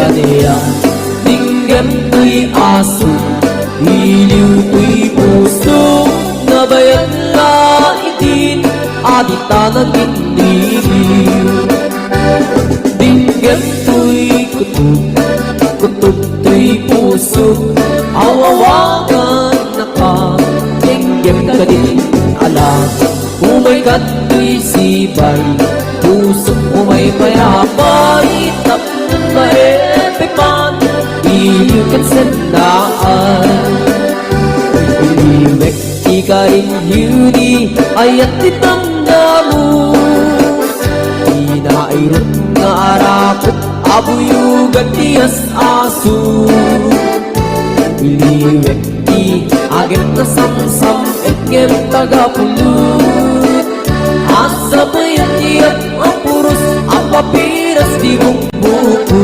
kaniya. Dinggam ko'y aso, iliw ko'y puso, nabayat na itin, adita nagindiliw. Dinggam ko'y kutub, kutub ko'y puso, awawagan na ka, dinggam ka din alam. Umay kato'y sibay, puso umay payapay, tap na epipan, iliw kan sendaan. Iliwek ikaring yuni, ayat ditanggamu, inairot nga arakot, abuyugan tiyas asu. Iliwek di agent na samsam, etngem tagapulut, asa payat-iyat ang puros, ang papiras di bukbuku.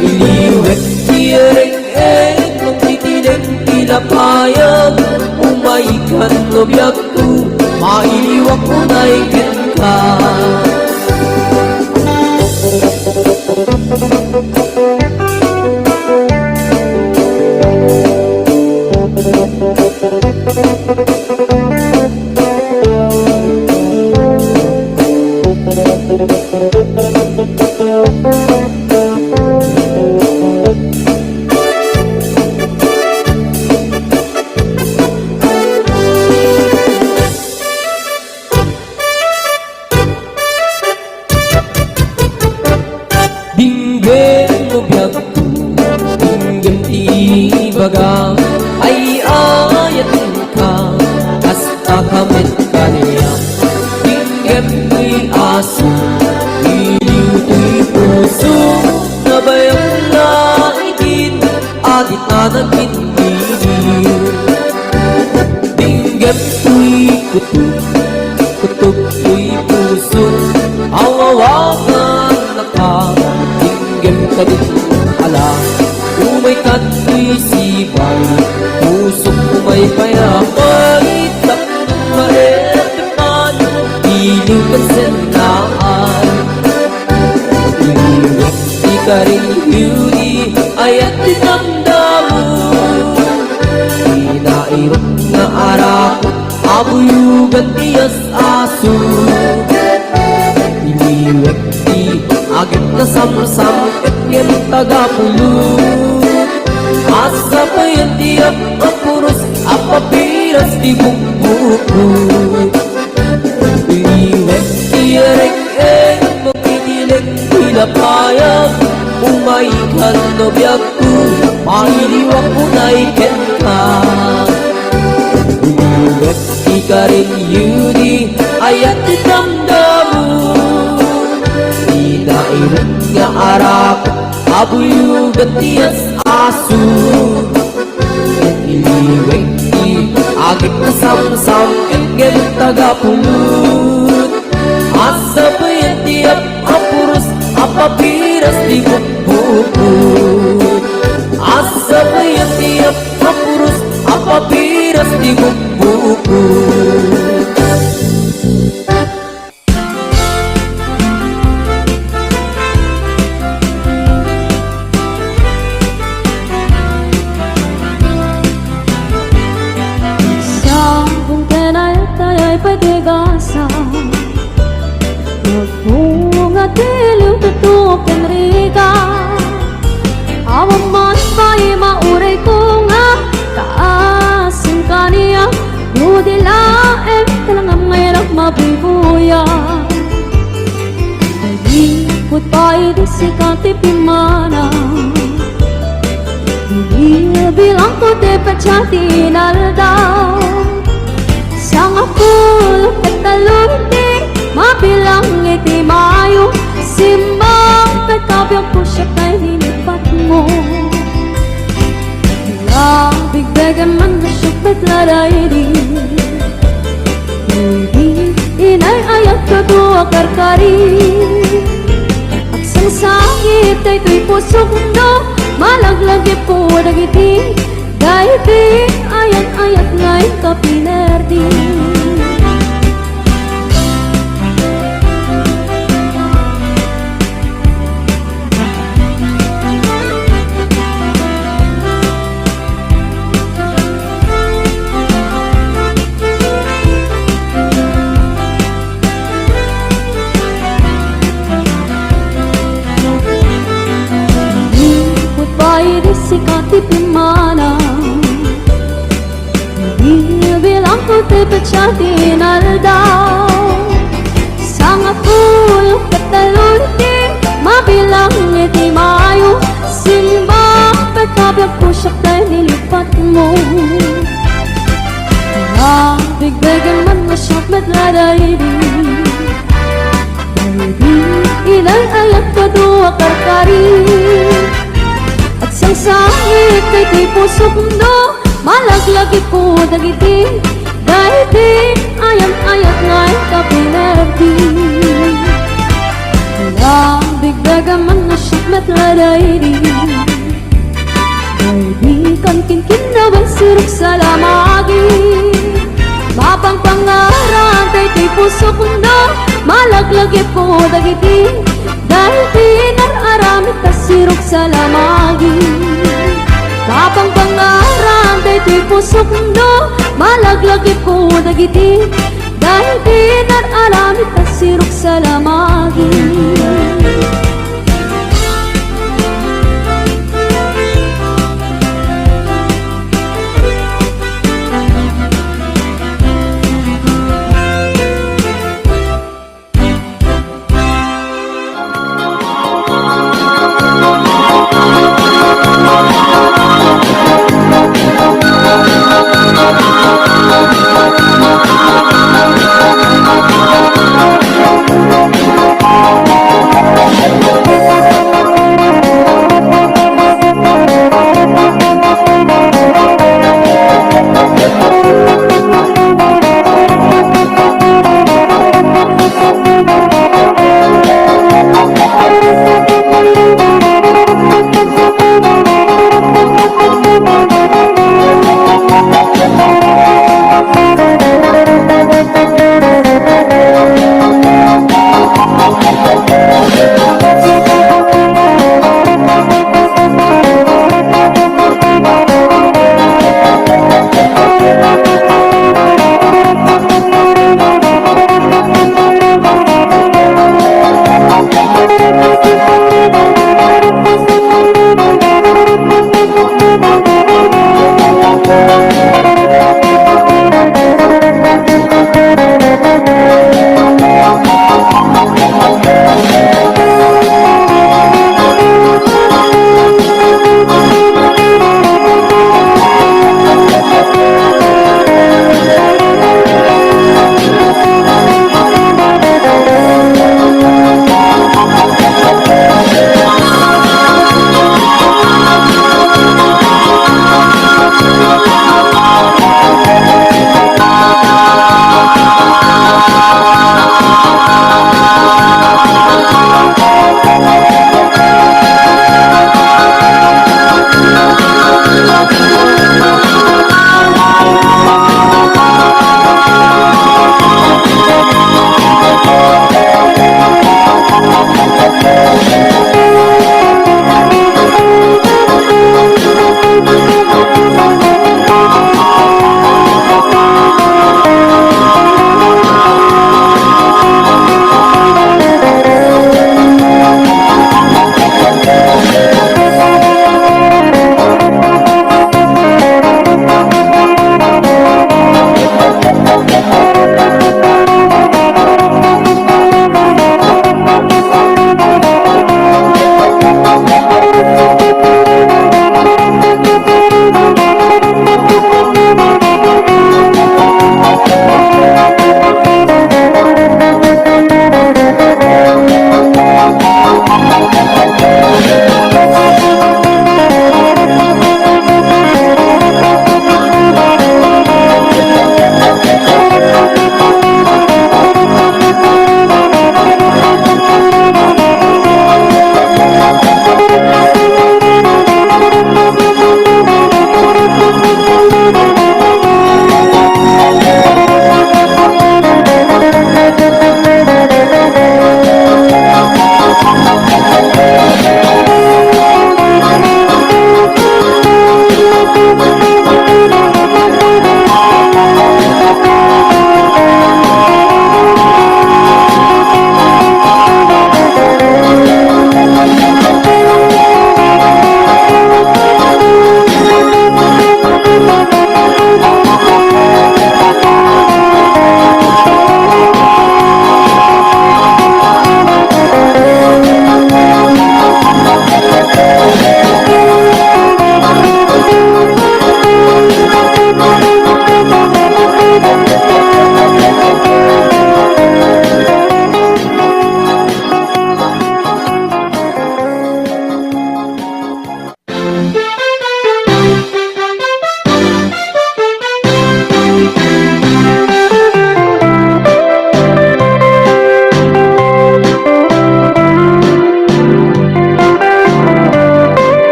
Iliwek di ereng-ereng, magtitinig tinapayag, umaikan lobyak ko, mailiwak mo na ikin ka. Dinggem mo biyag ko, dinggem di baga, ay ayatin ka, hasta kamit ka niya. Dinggem ko'y aso, iliw ko'y puso, nabayang na itin, adit na nagindiliw. Dinggem ko'y kutub, kutub ko'y puso, awawagan na ka, dinggem ka din alam. Umay kato'y sibay, puso umay payapay, tap na epipan, iliw kan sendaan. Iliwek ikaring yuni, ayat ditangdamu, inairot nga arakot, abuyugan tiyas asu. Iliwek di agent na samsam, etngem tagapulut, asa payat-iyat ang puros, ang papiras di bukbuku. Iliwek di ereng-ereng, magtitinig tinapayag, umaikan lobyak ko, mailiwak mo na ikin ka. Iliwek ikaring yuni, ayat ditangdamu, inairot nga arakot, abuyugan tiyas asu. Iliwek di agit na samsam, etngem tagapulut, asa payat-iyat ang puros, ang papiras di bukbukut. Asa payat-iyat ang puros, ang papiras di bukbukut. Patigasa, magbunga tiliw tutok ang riga, awang man ba'y mauray ko nga, taasin ka niya, nudilaem talangam ngayon mabibuya. Nagikot ba'y di sikati pimana, hindi bilang ko di pachati naldaw. Sang apul katalunti, mabilang iti mayo, simbang pagkabyang pusya kay hinipat mo. Labig-began man nasyok betlaray di, hindi inay ayat kadua karkari. Aksang sakit ay to'y pusok no, malaglagi po nagiti, dahil ayat-ayat ngay kapinerdi. si Katipimana bilang ko tipachati naldaw Sanga pulo katalunti mabilang ngiti mayo Simba pagkabiyag ko siya tayo nilipat mo Bigdagan man masyap matladaydi Ilang ayat ka doa karkari At sang sangit kay ti pusok do Malaglagi po dagiti Dahiti ayat-ayat ngay kapinardi Bigdagan man masyap matladaydi Dahiti kan kinkinawang sirok sa lamagi Mapang pangaran kay ti pusok do Malaglagi po dagiti Dahil pinararamit ka sirok sa lamagi Mapang pangaran kay ti pusok do Malaglagi po dagiti Dahil pinararamit ka sirok sa lamagi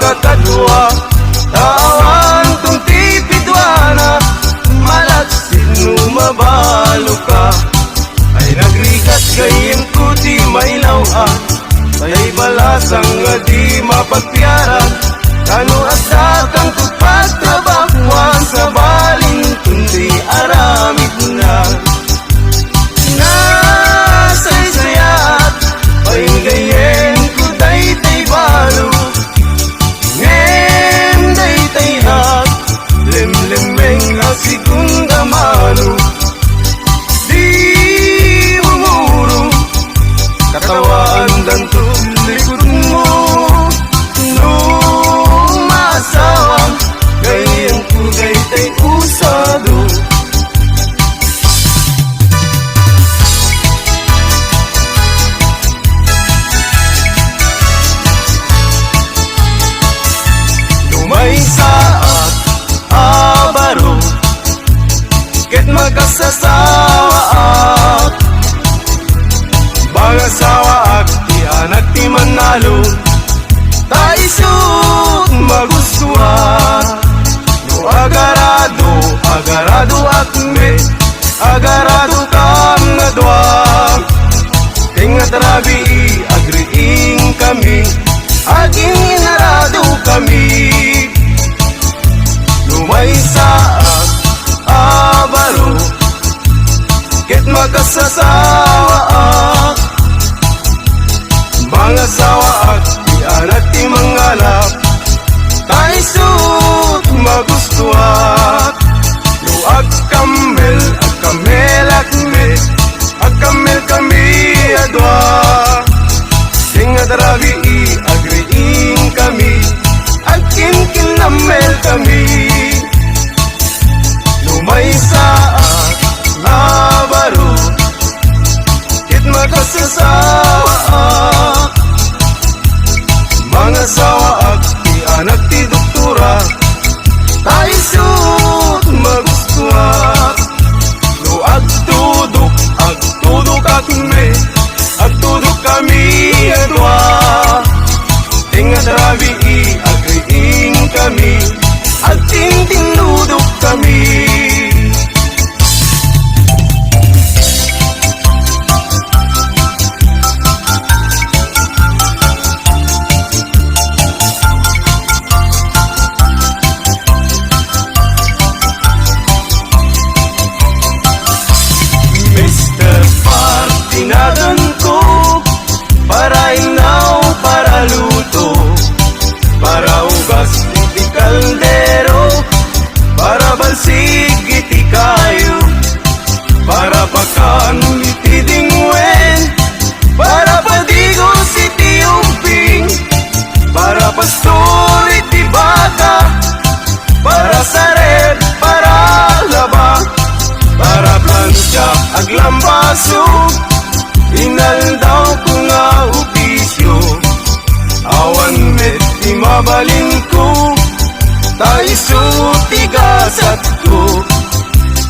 kakadwa tawan kung tipidwana malaksin lumabalo ka ay nagrigat kayem kuti may lawa ay balasang nga di mapagpiaran kano at datang pagtrabahuan sa balin kundi aramid na nasaysayat pahingayen ko daytay balo ngem daytay at lemlemeng asikunda mano di umuro katawaan danto likod mo nung masawang gayang ko daytay usado lumay saat abaro ket magkasasawa at bangasawa at di anak ti manalo taisut maguswa no agarado agarado akme agarado kam nga dwa tingat rabi agriing kami aging inarado kami lumay saat abaro ket magkasasawa at bangasawa at di anak ti mangalap taisut magustuhat no agkamel akme agkamel kami adwa tingat rabi agriing kami agkinkin namel kami lumay saat abaro ket magkasasawa at mga sawa at di anak ti doktora taisut magustuhat no agtudok agtudok kami adwa tingat rabi agriing kami agtintinudok kami Mr. Partinadan ko para inaw, para luto, para ugas iti kaldero, para balsig iti kayo, para pakan iti dingwen, para padigos iti umping, para pastor iti baka, para sared, para laba, para plancha aglambaso, inaldaw ko nga opisyo, awan met di mabalin ko, taiso tigasat ko,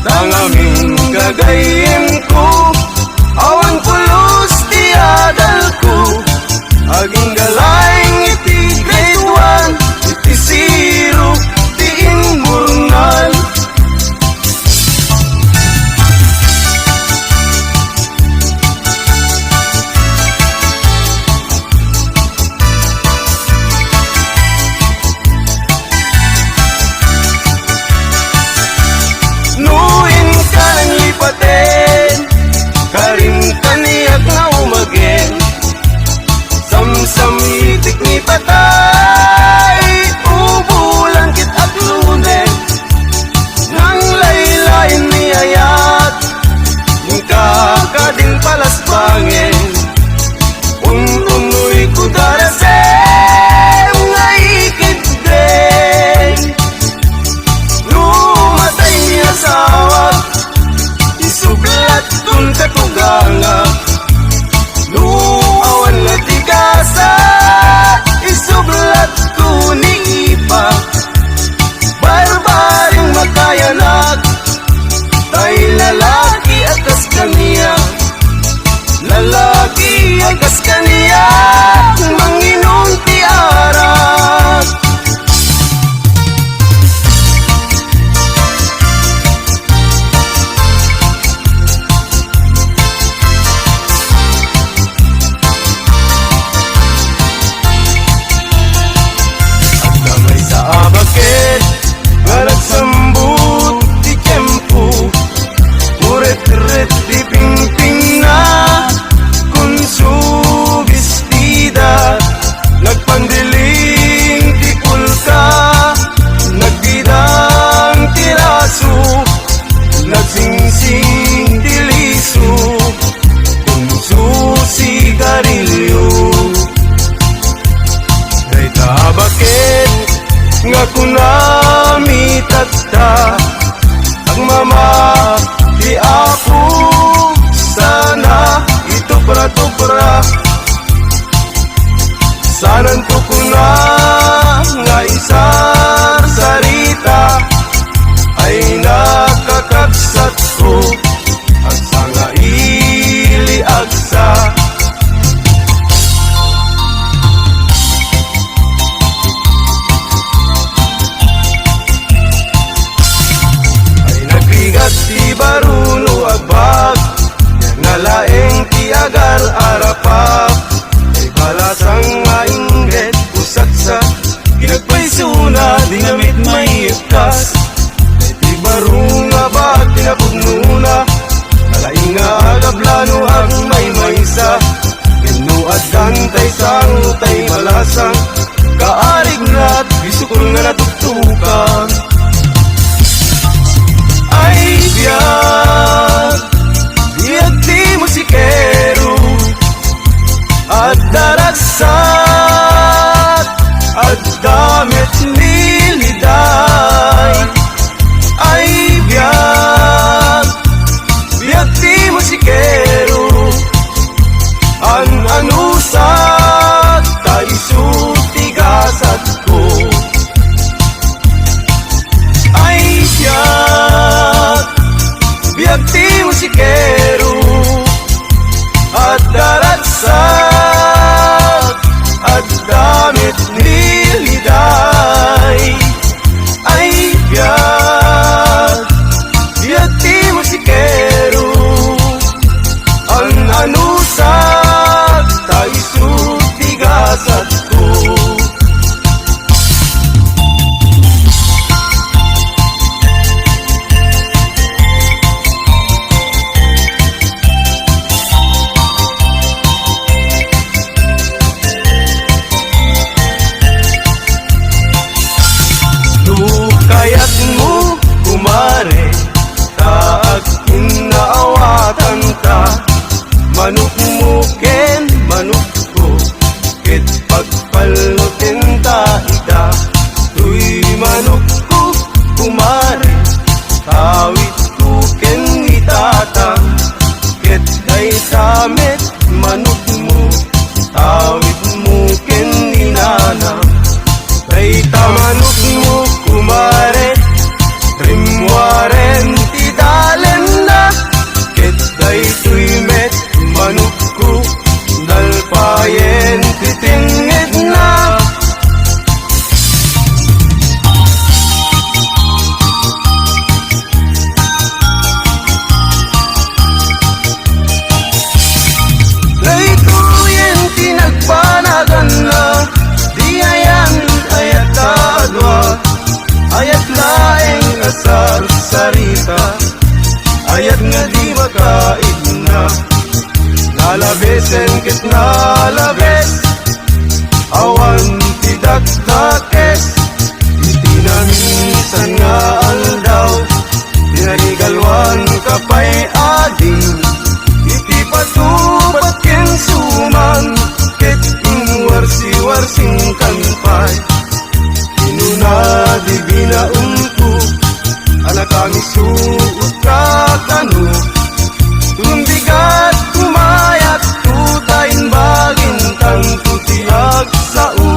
tangaming gagayem ko, awan pulos ti adal ko, aging galayng iti grade 1, iti zero, ti inmurnal. Nuin ka ng lipaten, karing kaniyak na umagen, samsam itik ni patay, ubulan kit at lunen, nang laylayin ni ayat, yung kakading palasbangin, unuy ko darasem, ngaikid din, lumatay niya sawat, isublat kung katuganga, luawan na tigasa, isublat ko ni ipa, barbaring makayanag, tay lalaki akas kaniya, lalaki akas kaniya, manginom ti arat, tigasang kaarig na't bisukol nga natutukan. Ay biyag, biyag di musikero at daragsat at damit niliday. Ay biyag, biyag di musikero an anusat kaisu tigasat ko. Ay biyag, biyag di musikero at daragsat at damit niliday. Ay biyag, biyag di musikero ang anusat kaisu tigasat ko. Kaya't mo kumare taag inaawatan ka. Manok mo ken manok ko ket pagpalutin ta ita. Tuy manok ko kumare tawit ko ken itata. Ket kay tamet manok mo tawit mo ken inana. Kay tamanok mo kumare rimwaren tidalen na. Ket day tuymet manukku dalpayen titingid na. Day tuyen tinagpanagan na. Di ayan ayat adwa ayat laeng asar sarita. Ayat nga di makaid na lalabesen ket nalabes. Awan tidaktakes iti na minsan nga aldaw. Tinanigalwan kapay ading iti patupat ken suman. Ket inwarsi-warsing kanpay inuna di binaumpo anak kami suot kakano. Tumbigat kumayat tutayin bagin tang tutiag sao.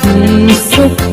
Isok